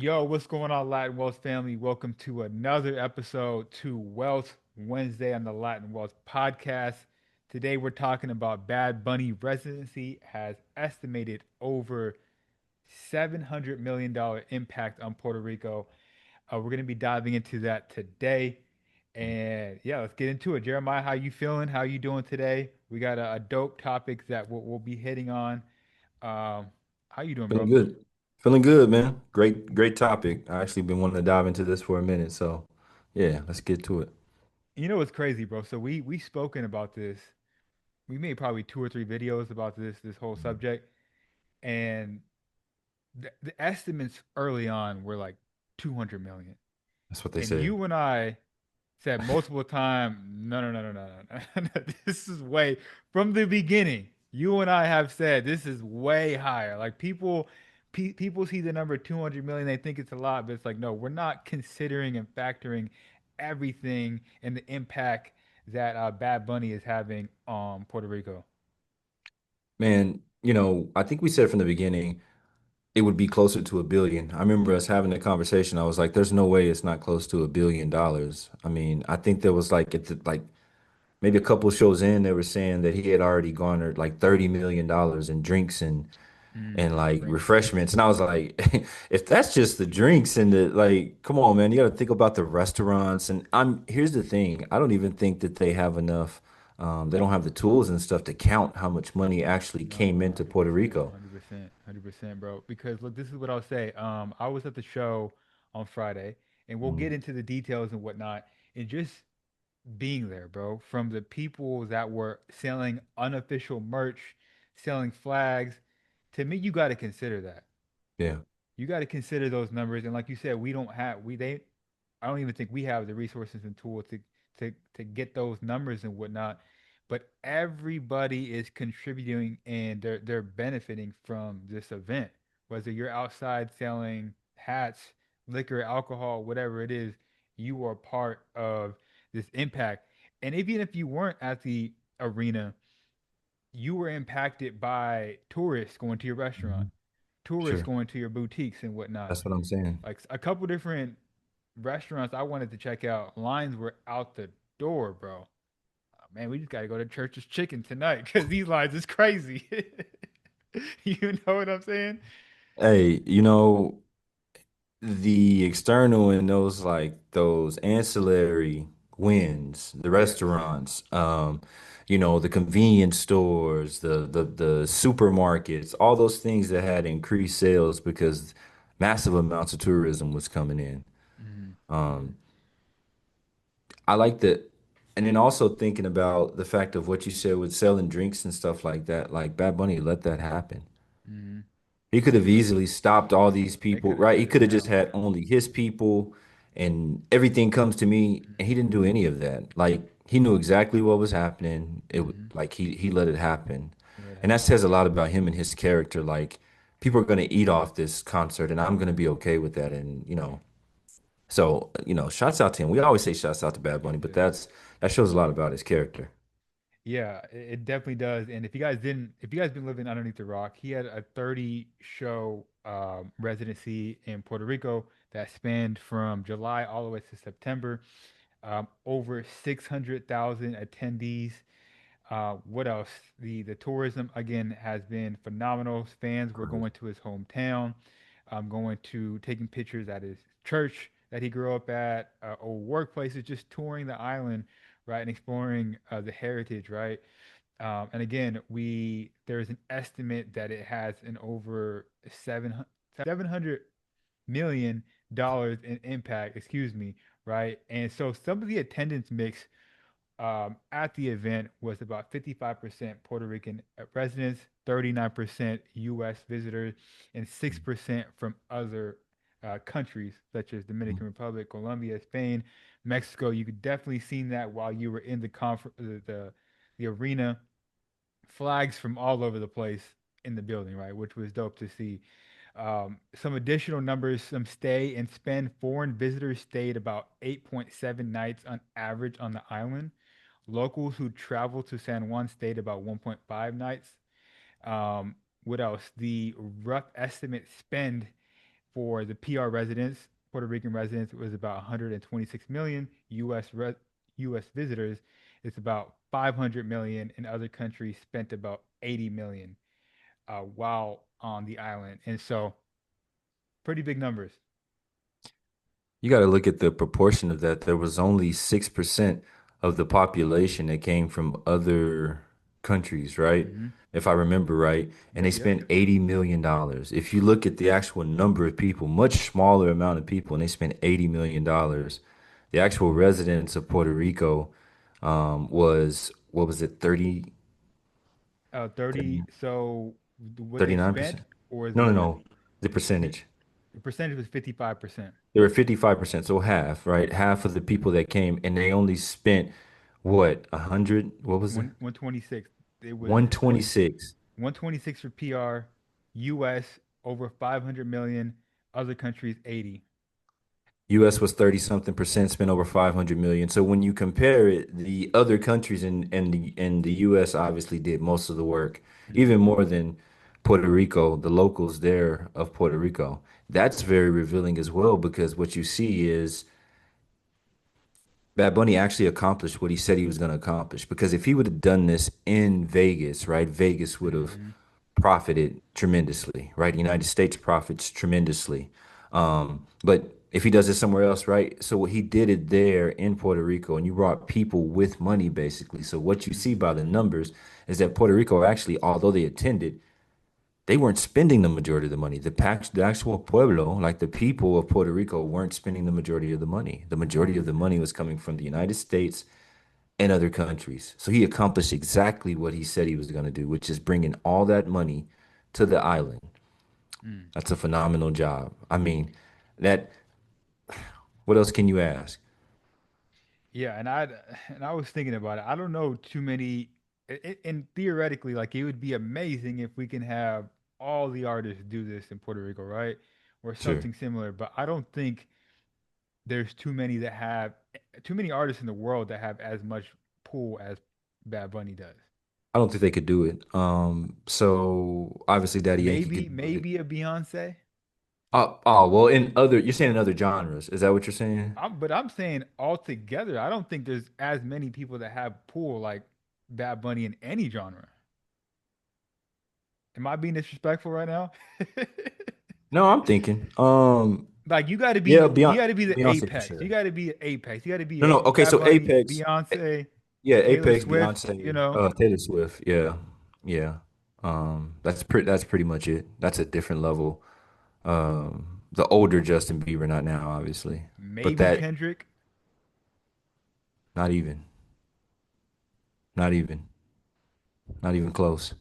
Yo, what's going on, Latin Wealth family? Welcome to another episode to Wealth Wednesday on the Latin Wealth podcast. Today we're talking about Bad Bunny residency has estimated over $700 million impact on Puerto Rico. We're going to be diving into that today. And yeah, let's get into it. Jeremiah, how you feeling? How you doing today? We got a dope topic that we'll be hitting on. How you doing, Feeling bro? good. Feeling good, man. Great topic. I actually been wanting to dive into this for a minute. So yeah, let's get to it. You know what's crazy, bro? So we spoken about this. We made probably two or three videos about this whole Mhm. subject, and the estimates early on were like 200 million. That's what they And say. you and I said multiple times, no, no, no, no, no, no, no. This is way from the beginning. You and I have said this is way higher. Like people see the number 200 million, they think it's a lot, but it's like no, we're not considering and factoring everything and the impact that Bad Bunny is having on Puerto Rico. Man, I think we said from the beginning it would be closer to a billion. I remember us having a conversation. I was like, there's no way it's not close to $1 billion. I mean, I think there was like maybe a couple shows in, they were saying that he had already garnered like $30 million in drinks and like Drinks. refreshments. And I was like, if that's just the drinks and the like, come on, man, you got to think about the restaurants. And here's the thing, I don't even think that they have enough. They don't have the tools and stuff to count how much money actually came No, into Puerto 100%, Rico. 100%, 100%, bro. Because look, this is what I'll say. I was at the show on Friday, and we'll get Mm, into the details and whatnot. And just being there, bro, from the people that were selling unofficial merch, selling flags, to me, you got to consider that. yeah, You got to consider those numbers. And like you said, we don't have we they I don't even think we have the resources and tools to get those numbers and whatnot. But everybody is contributing and they're benefiting from this event. Whether you're outside selling hats, liquor, alcohol, whatever it is, you are part of this impact. And even if you weren't at the arena, you were impacted by tourists going to your restaurant, mhm, tourists sure. going to your boutiques and whatnot. That's what I'm saying. Like a couple different restaurants I wanted to check out, lines were out the door, bro. Man, we just got to go to Church's Chicken tonight because these lines is crazy. You know what I'm saying? Hey, the external and those ancillary wins, the Yes. restaurants, the convenience stores, the supermarkets, all those things that had increased sales because massive amounts of tourism was coming in. Mm-hmm. Um, I like that. And then also thinking about the fact of what you said with selling drinks and stuff like that, like Bad Bunny let that happen. Mm-hmm. He could have easily stopped all these They people, could have right? He shut it could have just down. had only his people and everything comes to me, and he didn't do any of that. Like he knew exactly what was happening. Mm-hmm. Like he let it happen. You let it And that happen. says a lot about him and his character. Like people are gonna eat off this concert and I'm gonna be okay with that. And so shouts out to him. We always say shouts out to Bad Yes, Bunny, but yes. that shows a lot about his character. Yeah, it definitely does. And if you guys been living underneath the rock, he had a 30 show residency in Puerto Rico that spanned from July all the way to September. Over 600,000 attendees. What else? The tourism again has been phenomenal. Fans were Crazy. going to his hometown, going to taking pictures at his church that he grew up at, or workplaces, just touring the island, right, and exploring the heritage, right. And again, we there's an estimate that it has an over 700 million dollars in impact. Excuse me, right. And so some of the attendance mix at the event was about 55% Puerto Rican residents, 39% U.S. visitors, and 6% from other countries such as Dominican Republic, Colombia, Spain, Mexico. You could definitely see that while you were in the the arena, flags from all over the place in the building, right? Which was dope to see. Some additional numbers, some stay and spend. Foreign visitors stayed about 8.7 nights on average on the island. Locals who traveled to San Juan stayed about 1.5 nights. What else? The rough estimate spend For the PR residents, Puerto Rican residents, it was about 126 million. U.S. visitors, it's about 500 million, and other countries spent about 80 million while on the island. And so, pretty big numbers. You got to look at the proportion of that. There was only 6% of the population that came from other countries, right? Hmm. If I remember right. And they Yep, yep. spent $80 million. If you look at the actual number of people, much smaller amount of people, and they spent $80 million. The actual residents of Puerto Rico was, what was it, 30. So, what they 39%? spent, or is No, no, it no. The the, percentage. the percentage was 55%. They were 55%, so half, right? Half of the people that came, and they only spent what, 100? What was it? 126. It was 126. 126 for PR, US over 500 million, other countries 80. US was 30 something percent, spent over 500 million. So when you compare it, the other countries and the US obviously did most of the work, Hmm. even more than Puerto Rico, the locals there of Puerto Rico. That's very revealing as well because what you see is Bad Bunny actually accomplished what he said he was going to accomplish. Because if he would have done this in Vegas, right, Vegas would have Hmm. profited tremendously, right? The United States profits tremendously. But if he does it somewhere else, right? So he did it there in Puerto Rico, and you brought people with money, basically. So what you see Hmm. by the numbers is that Puerto Rico actually, although they attended, they weren't spending the majority of the money. The actual pueblo, like the people of Puerto Rico, weren't spending the majority of the money. The majority of the Hmm. money was coming from the United States and other countries. So he accomplished exactly what he said he was going to do, which is bringing all that money to the island. Mm. That's a phenomenal job. I mean, that, what else can you ask? Yeah, and I was thinking about it. I don't know too many, and theoretically, like it would be amazing if we can have all the artists do this in Puerto Rico, right? Or Sure. something similar. But I don't think there's too many that have too many artists in the world that have as much pull as Bad Bunny does. I don't think they could do it. So obviously Daddy Yankee Maybe, could do it. maybe a Beyonce. Well, you're saying in other genres. Is that what you're saying? But I'm saying altogether, I don't think there's as many people that have pull like Bad Bunny in any genre. Am I being disrespectful right now? No, I'm thinking. Like Yeah, you got to be the Beyonce for apex. You sure. got to be apex. You got to be No, no. Okay, Bad so Bunny, Apex, Beyonce, yeah, Taylor Apex, Swift. You Beyonce, know, Taylor Swift, yeah, yeah. That's pretty much it. That's a different level. The older Justin Bieber, not now, obviously, but maybe that Kendrick. not even, not even, not even close.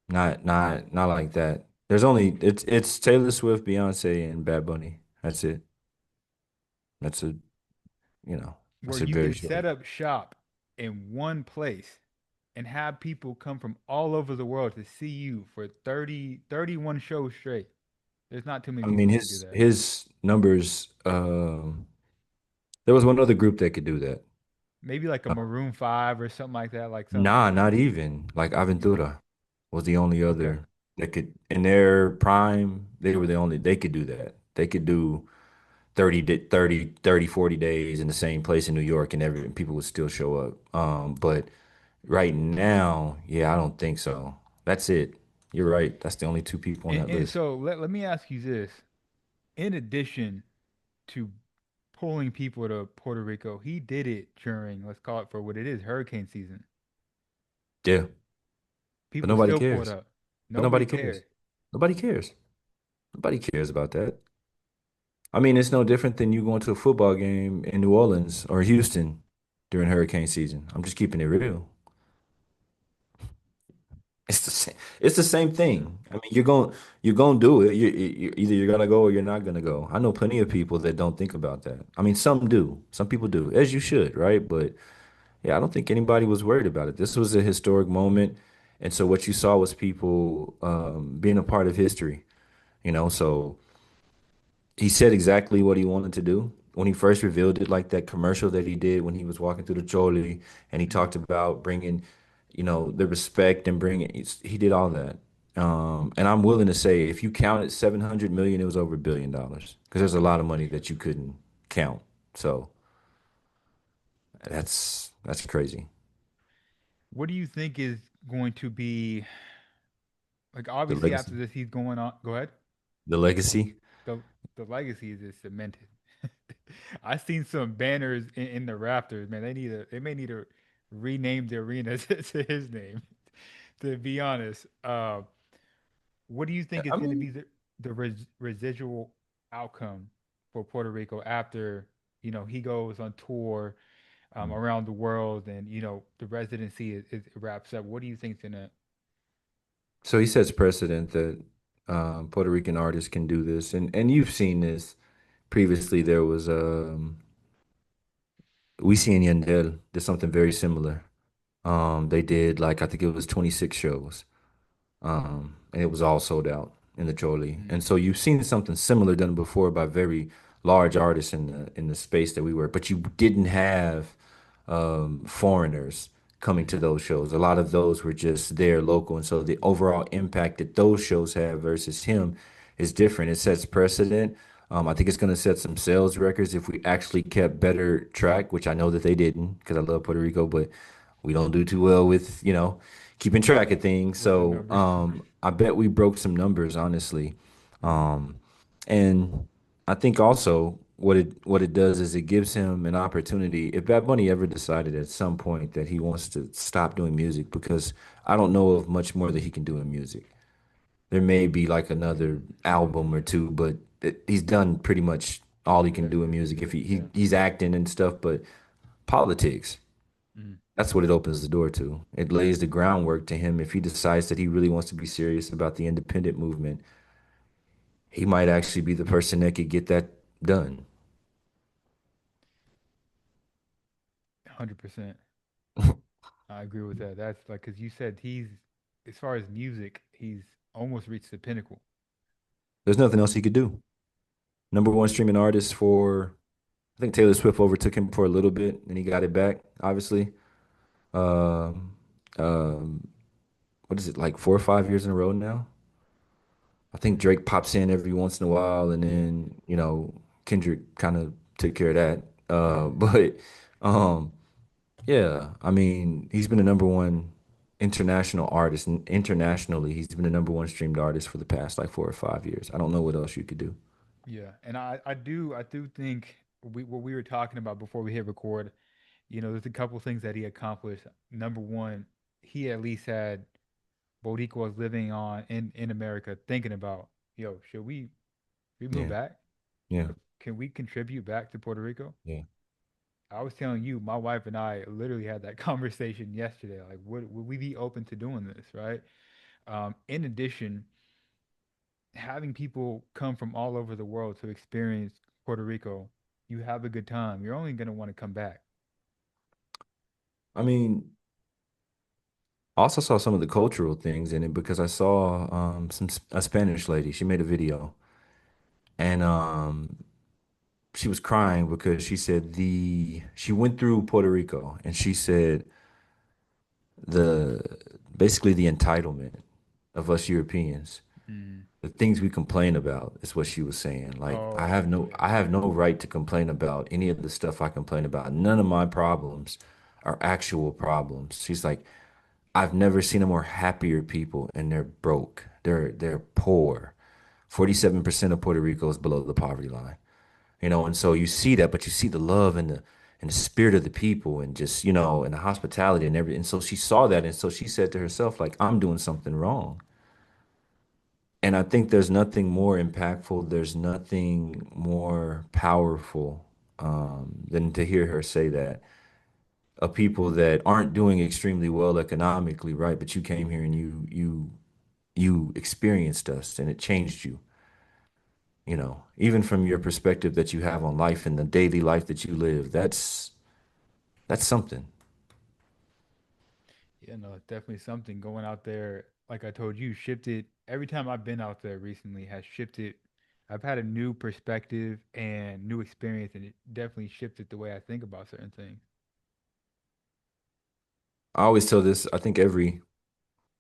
Not like that. It's Taylor Swift, Beyonce, and Bad Bunny. That's it. That's a Where that's a you very can short. set up shop in one place and have people come from all over the world to see you for 31 shows straight. There's not too many I mean, people that can do his that. his numbers. There was one other group that could do that. Maybe like a Uh, Maroon 5 or something like that. Like some, Nah, not even. Like Aventura was the only okay. other that could, in their prime, they were the only, they could do that. They could do 40 days in the same place in New York and people would still show up. But right now, yeah, I don't think so. That's it. You're right. That's the only two people on that And list. so let me ask you this. In addition to pulling people to Puerto Rico, he did it during, let's call it for what it is, hurricane season. Yeah, but People nobody still pulled cares. up. But Nobody nobody cares. cared. Nobody cares. Nobody cares about that. I mean, it's no different than you going to a football game in New Orleans or Houston during hurricane season. I'm just keeping it real. It's the same. It's the same thing. I mean, you're going to do it. Either you're gonna go or you're not gonna go. I know plenty of people that don't think about that. I mean, some do. Some people do, as you should, right? But yeah, I don't think anybody was worried about it. This was a historic moment, and so what you saw was people being a part of history. So he said exactly what he wanted to do when he first revealed it, like that commercial that he did when he was walking through the Choli, and he Mm. talked about bringing, the respect and bringing. He did all that. And I'm willing to say if you counted 700 million, it was over $1 billion because there's a lot of money that you couldn't count. So that's crazy. What do you think is going to be like? The Obviously, legacy, after this, he's going on. Go ahead. the legacy. the The legacy is just cemented. I seen some banners in the rafters. Man, they may need to rename the arena to his name. To be honest, what do you think is I going to mean, be the residual outcome for Puerto Rico after he goes on tour around the world and the residency is wraps up? What do you think's gonna? so he sets precedent that Puerto Rican artists can do this, and you've seen this previously. There was we see in Yandel did something very similar. They did like I think it was 26 shows. And it was all sold out in the Choli. And Mm, so you've seen something similar done before by very large artists in the space that we were, but you didn't have foreigners coming to mm, those shows. A lot of those were just there local, and so the overall impact that those shows have versus him is different. It sets precedent. I think it's going to set some sales records if we actually kept better track, which I know that they didn't because I love Puerto Rico, but we don't do too well with, keeping track of things. with the So numbers. I bet we broke some numbers, honestly. Mm, Um, and I think also what it does is it gives him an opportunity. If Bad Bunny ever decided at some point that he wants to stop doing music, because I don't know of much more that he can do in music. There may be like another album or two, but he's done pretty much all he can that's do in it. music. If Yeah. he's acting and stuff, but politics. Mm. That's what it opens the door to. It lays the groundwork to him if he decides that he really wants to be serious about the independent movement. He might actually be the person that could get that done. 100%. I agree with that. That's like because you said as far as music, he's almost reached the pinnacle. There's nothing else he could do. Number one streaming artist for, I think Taylor Swift overtook him for a little bit and he got it back, obviously. Um, um, what is it, like 4 or 5 years in a row now? I think Drake pops in every once in a while and then, Kendrick kind of took care of that. But um, yeah, I mean, he's been the number one international artist, and internationally, he's been the number one streamed artist for the past like 4 or 5 years. I don't know what else you could do. Yeah, and I do think what we were talking about before we hit record. There's a couple things that he accomplished. Number one, he at least had Boricuas living on in America thinking about, yo, should we move Yeah, back? yeah, Can we contribute back to Puerto Rico? yeah. I was telling you, my wife and I literally had that conversation yesterday. Like, would we be open to doing this, right? In addition, having people come from all over the world to experience Puerto Rico, you have a good time. You're only going to want to come back. I mean, I also saw some of the cultural things in it because I saw a Spanish lady. She made a video and she was crying because she said she went through Puerto Rico and she said the basically the entitlement of us Europeans, Mm. the things we complain about is what she was saying. Like Oh, yeah. I have no right to complain about any of the stuff I complain about. None of my problems are actual problems. She's like, I've never seen a more happier people and they're broke. They're poor. 47% of Puerto Rico is below the poverty line. And so you see that, but you see the love and the spirit of the people and just, and the hospitality and everything. And so she saw that and so she said to herself, like, I'm doing something wrong. And I think there's nothing more impactful, there's nothing more powerful than to hear her say that. Of people that aren't doing extremely well economically, right? But you came here and you experienced us and it changed you, even from your perspective that you have on life and the daily life that you live. That's something. Yeah, no, it's definitely something going out there. Like I told you, shifted every time I've been out there recently has shifted. I've had a new perspective and new experience, and it definitely shifted the way I think about certain things. I always tell this, I think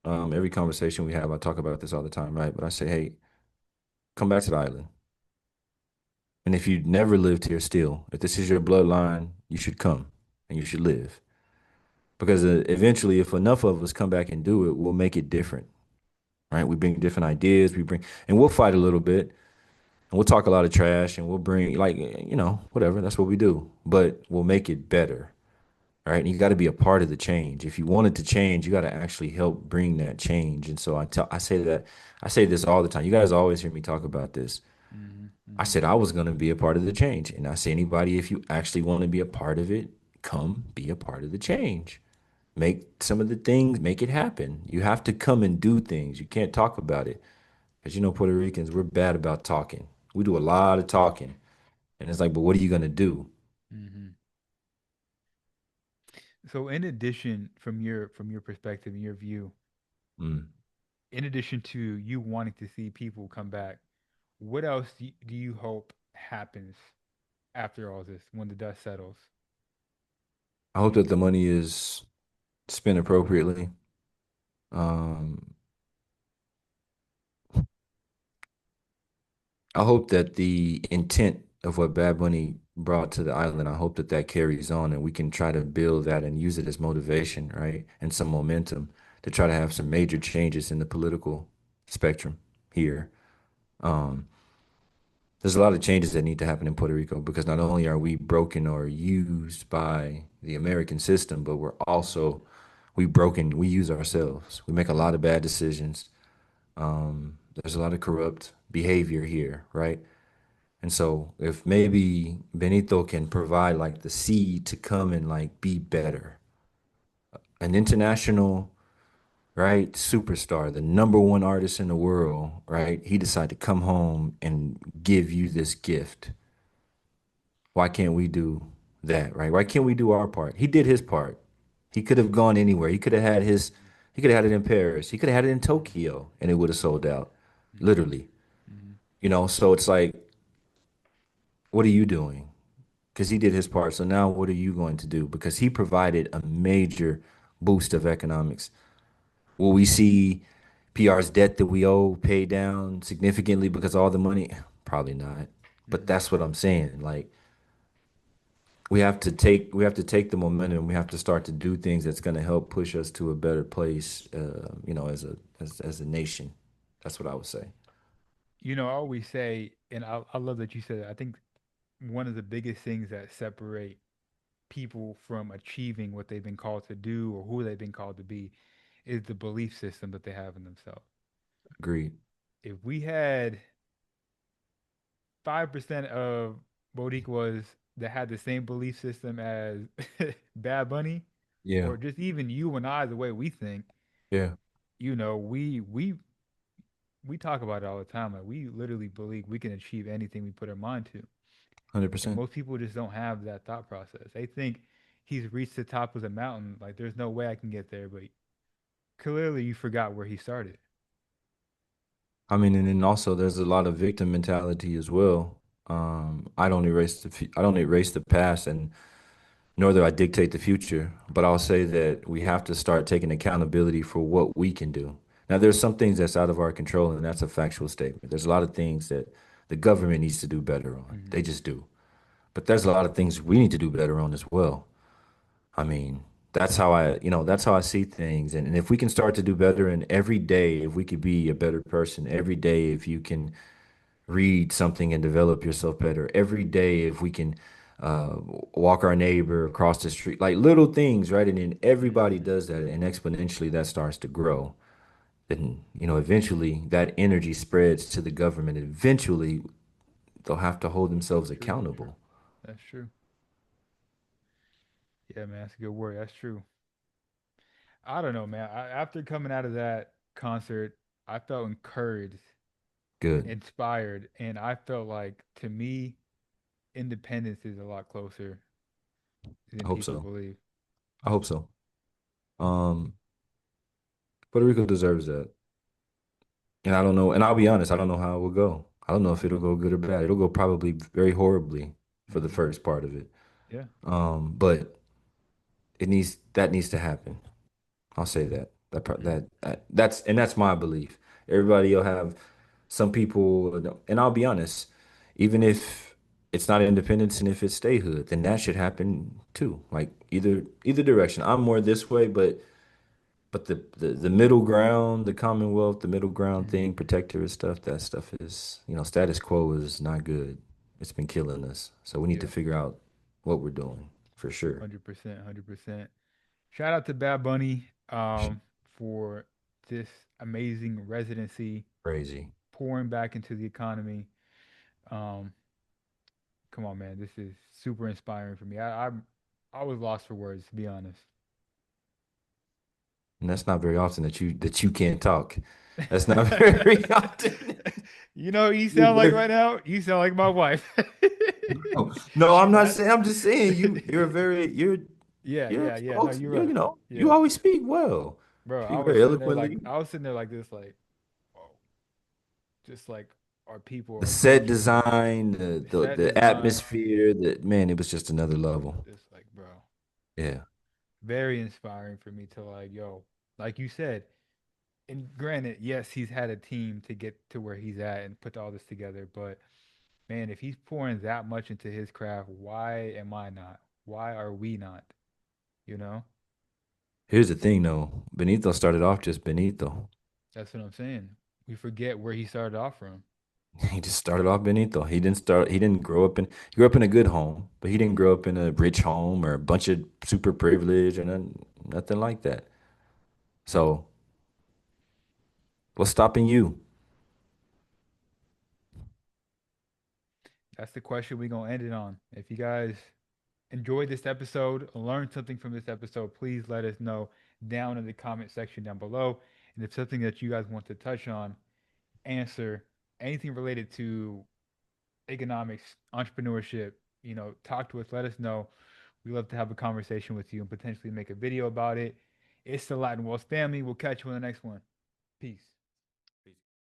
Every conversation we have, I talk about this all the time, right? But I say, hey, come back to the island. And if you never lived here still, if this is your bloodline, you should come and you should live. Because eventually, if enough of us come back and do it, we'll make it different, right? We bring different ideas, and we'll fight a little bit, and we'll talk a lot of trash, and we'll bring, like, whatever. That's what we do. But we'll make it better, right? And you got to be a part of the change. If you want it to change, you got to actually help bring that change. And so I say this all the time. You guys always hear me talk about this. Hmm. I Hmm. said I was going to be a part of the change. And I say, anybody, if you actually want to be a part of it, come be a part of the change. Make some of the things, make it happen. You have to come and do things. You can't talk about it. Because Puerto Ricans, we're bad about talking. We do a lot of talking. And it's like, but what are you going to do? Hmm. So, in addition, from your perspective and your view, Mm. in addition to you wanting to see people come back, what else do you hope happens after all this when the dust settles? I hope that the money is spent appropriately. Um, I hope that the intent of what Bad Bunny brought to the island, I hope that that carries on and we can try to build that and use it as motivation, right? And some momentum to try to have some major changes in the political spectrum here. Um, there's a lot of changes that need to happen in Puerto Rico because not only are we broken or used by the American system, but we use ourselves. We make a lot of bad decisions. There's a lot of corrupt behavior here, right? And so if maybe Benito can provide like the seed to come and like be better, an international, right, superstar, the number one artist in the world, right? He decided to come home and give you this gift. Why can't we do that, right? Why can't we do our part? He did his part. He could have gone anywhere. He could have had it in Paris. He could have had it in Tokyo and it would have sold out, Hmm. literally. Hmm. So it's like, what are you doing? Because he did his part. So now what are you going to do? Because he provided a major boost of economics. Will we see PR's debt that we owe paid down significantly because of all the money? Probably not. But Hmm. that's what I'm saying. Like we have to take the momentum. We have to start to do things that's going to help push us to a better place. As a nation. That's what I would say. I always say, and I love that you said that. I think one of the biggest things that separate people from achieving what they've been called to do or who they've been called to be is the belief system that they have in themselves. Agreed. If we had 5% of Boricuas that had the same belief system as Bad Bunny, Yeah. or just even you and I, the way we think, Yeah. we talk about it all the time. Like we literally believe we can achieve anything we put our mind to. And 100%. most people just don't have that thought process. They think he's reached the top of the mountain. Like there's no way I can get there. But clearly you forgot where he started. I mean, and then also there's a lot of victim mentality as well. I don't erase the past, and nor do I dictate the future. But I'll say that we have to start taking accountability for what we can do. Now, there's some things that's out of our control, and that's a factual statement. There's a lot of things that the government needs to do better on. Hmm. They just do. But there's a lot of things we need to do better on as well. I mean, that's how I see things. And if we can start to do better, and every day, if we could be a better person, every day, if you can read something and develop yourself better, every day, if we can uh, walk our neighbor across the street, like little things, right? And then everybody Hmm. does that, and exponentially that starts to grow. Then, eventually that energy spreads to the government. Eventually, they'll have to hold themselves True. accountable. That's true. Yeah, man, that's a good word. That's true. I don't know, man. After coming out of that concert, I felt encouraged, Good. inspired, and I felt like to me, independence is a lot closer I than hope people so. believe. I hope so. Um, Puerto Rico deserves that. And I don't know, and I'll be honest, I don't know how it will go. I don't know if it'll go good or bad. It'll go probably very horribly for the Hmm. first part of it. Yeah. But that needs to happen. I'll say that. Mm, That's my belief. Everybody will have some people, and I'll be honest, even if it's not independence and if it's statehood, then that should happen too. Like either direction. I'm more this way, but the middle ground, the Commonwealth, the middle ground mm, thing, protectorate stuff, that stuff is, status quo is not good. It's been killing us. So we need to yeah, figure out what we're doing for sure. 100%, 100%. Shout out to Bad Bunny for this amazing residency Crazy. pouring back into the economy. Um, Come on, man, this is super inspiring for me. I was lost for words, to be honest. And that's not very often that you can't talk. That's not very often. You know, what you sound You're like very, right now. You sound like my wife. no, no, I'm not That's saying. I'm just saying you're very yeah, you're a yeah, yeah. No, spokes. you're You right. know you Yeah, always speak well. bro. Speak very eloquently. I was sitting there like this, like, oh, just like our people, The our set culture, design, the set the design. atmosphere, that man, it was just another level. Just like, bro, Yeah. very inspiring for me to like, yo, like you said. And granted, yes, he's had a team to get to where he's at and put all this together, but man, if he's pouring that much into his craft, why am I not? Why are we not? You know? Here's the thing though. Benito started off just Benito. That's what I'm saying. We forget where he started off from. He just started off Benito. He didn't grow up he grew up in a good home, but he didn't grow up in a rich home or a bunch of super privilege or nothing like that. So what's stopping you? That's the question we're gonna end it on. If you guys enjoyed this episode, learned something from this episode, please let us know down in the comment section down below. And if something that you guys want to touch on, answer, anything related to economics, entrepreneurship, talk to us, let us know. We love to have a conversation with you and potentially make a video about it. It's the Latin Wealth family. We'll catch you in the next one. Peace.